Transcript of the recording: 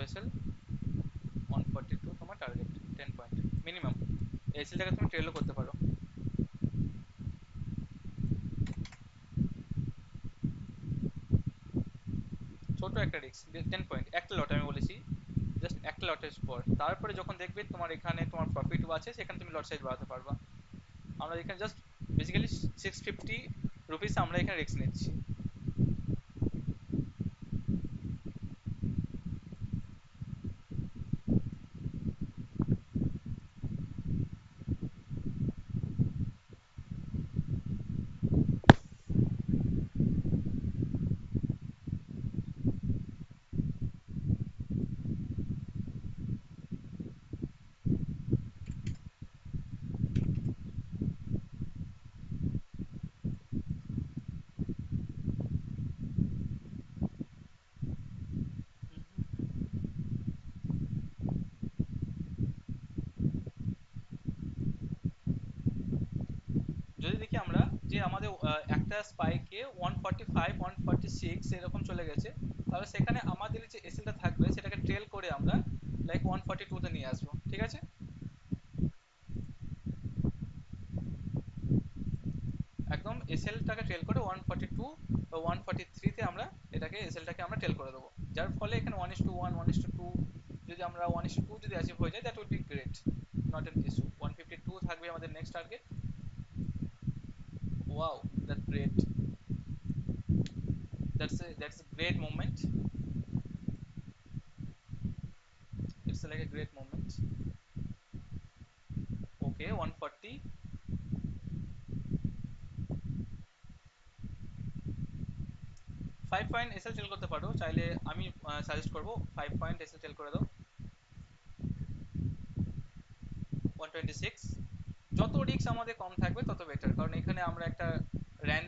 SL 142 তোমার target 10 point minimum. এসএলটাকে তুমি ট্রেলও করতে পারো। ছোট একটা রিস্ক 10 পয়েন্ট একটা লট আমি বলেছি, জাস্ট একটা লটের পর। তারপরে যখন দেখবে তোমার এখানে তোমার প্রফিট আছে সেখানে তুমি লট সাইজ বাড়াতে পারবা। আমরা এখানে জাস্ট বেসিক্যালি 650 রুপিস আমরা এখানে রিস্ক নিচ্ছি। যদি দেখি আমরা যে আমাদের একটা স্পাইকে 145 146 এরকম চলে গেছে, তাহলে সেখানে আমাদের যে এসএলটা থাকবে সেটাকে ট্রেল করে আমরা লাইক 142 তে নিয়ে আসবো, ঠিক আছে? একদম এসএলটাকে ট্রেল করে 142 বা 143 তে আমরা এটাকে এসএলটাকে আমরা ট্রেল করে দেবো, যার ফলে এখানে 1:1 1:2, যদি আমরা 1:2 যদি অ্যাচিভ হয়ে যায় that will be great, not an issue. 152 থাকবে আমাদের next target. Wow, that's great, that's a great moment, it's like a great moment. Okay, 140, 5 point SL টেল করতে পারো চাইলে, আমি সাজেস্ট করব 5 পয়েন্ট এসএল টেল করে দাও। 126, যত রিস্ক আমাদের কম থাকবে তত বেটার, কারণ এখানে আমরা একটা